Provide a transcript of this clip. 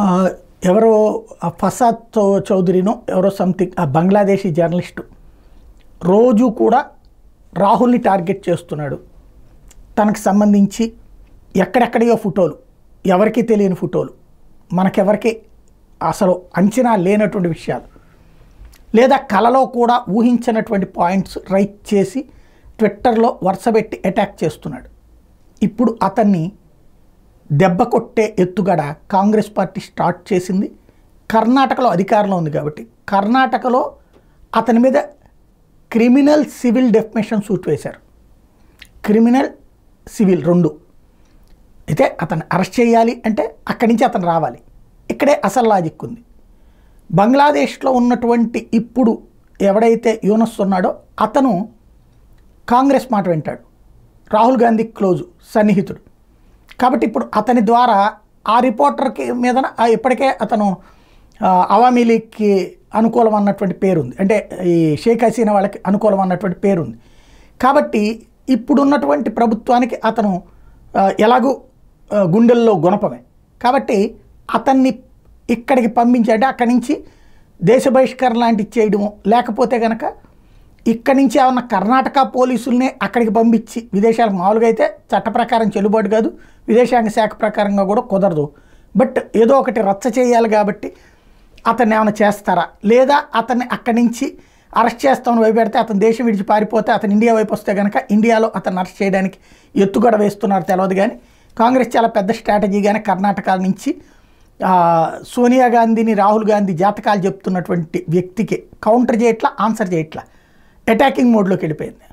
ఆహ్, ఎవరో ఫసాద్ చౌదరినో ఎవరో సంథింగ్ బంగ్లాదేశీ జర్నలిస్టు రోజు కూడా రాహుల్‌ని టార్గెట్ చేస్తున్నాడు. తనకు సంబంధించి ఎక్కడెక్కడియో ఫోటోలు, ఎవరికీ తెలియని ఫోటోలు, మనకెవరికి అసలు అంచనా లేనటువంటి విషయాలు, లేదా కలలో కూడా ఊహించనటువంటి పాయింట్స్ రైట్ చేసి ట్విట్టర్‌లో వరుసబెట్టి అటాక్ చేస్తున్నాడు. ఇప్పుడు అతన్ని దెబ్బ కొట్టే ఎత్తుగడ కాంగ్రెస్ పార్టీ స్టార్ట్ చేసింది. కర్ణాటకలో అధికారంలో ఉంది కాబట్టి కర్ణాటకలో అతని మీద క్రిమినల్ సివిల్ డెఫమేషన్ సూట్ వేశారు. క్రిమినల్ సివిల్ రెండు. అయితే అతన్ని అరెస్ట్ చేయాలి అంటే అక్కడి నుంచి అతను రావాలి. ఇక్కడే అసలు లాజిక్ ఉంది. బంగ్లాదేశ్లో ఉన్నటువంటి ఇప్పుడు ఎవడైతే యూనస్ ఉన్నాడో అతను కాంగ్రెస్ మాట వింటాడు. రాహుల్ గాంధీ క్లోజు సన్నిహితుడు కాబట్టి ఇప్పుడు అతని ద్వారా ఆ రిపోర్టర్కి మీద ఇప్పటికే అతను అవామీ లీగ్కి అనుకూలం అన్నటువంటి పేరుంది, అంటే ఈ షేక్ హసీనా వాళ్ళకి అనుకూలం అన్నటువంటి పేరుంది. కాబట్టి ఇప్పుడున్నటువంటి ప్రభుత్వానికి అతను ఎలాగూ గుండెల్లో గుణపమే. కాబట్టి అతన్ని ఇక్కడికి పంపించాడే అక్కడి నుంచి దేశ బహిష్కరణ లాంటివి చేయడము, లేకపోతే కనుక ఇక్కడి నుంచి ఏమన్నా కర్ణాటక పోలీసుల్నే అక్కడికి పంపించి విదేశాలకు మామూలుగా అయితే చట్ట ప్రకారం చెల్లుబాటు కాదు, విదేశాంగ శాఖ ప్రకారంగా కూడా కుదరదు. బట్ ఏదో ఒకటి రచ్చ చేయాలి కాబట్టి అతన్ని ఏమైనా చేస్తారా, లేదా అతన్ని అక్కడి నుంచి అరెస్ట్ చేస్తామని భయపెడితే అతను దేశం విడిచి పారిపోతే అతను ఇండియా వైపు వస్తే కనుక ఇండియాలో అతను అరెస్ట్ చేయడానికి ఎత్తుగడ వేస్తున్నారు తెలియదు. కానీ కాంగ్రెస్ చాలా పెద్ద స్ట్రాటజీగానే కర్ణాటక నుంచి సోనియా గాంధీని రాహుల్ గాంధీ జాతకాలు చెప్తున్నటువంటి వ్యక్తికి కౌంటర్ చేయట్లా, ఆన్సర్ చేయట్లా, అటాకింగ్ మోడ్లోకి వెళ్ళిపోయింది.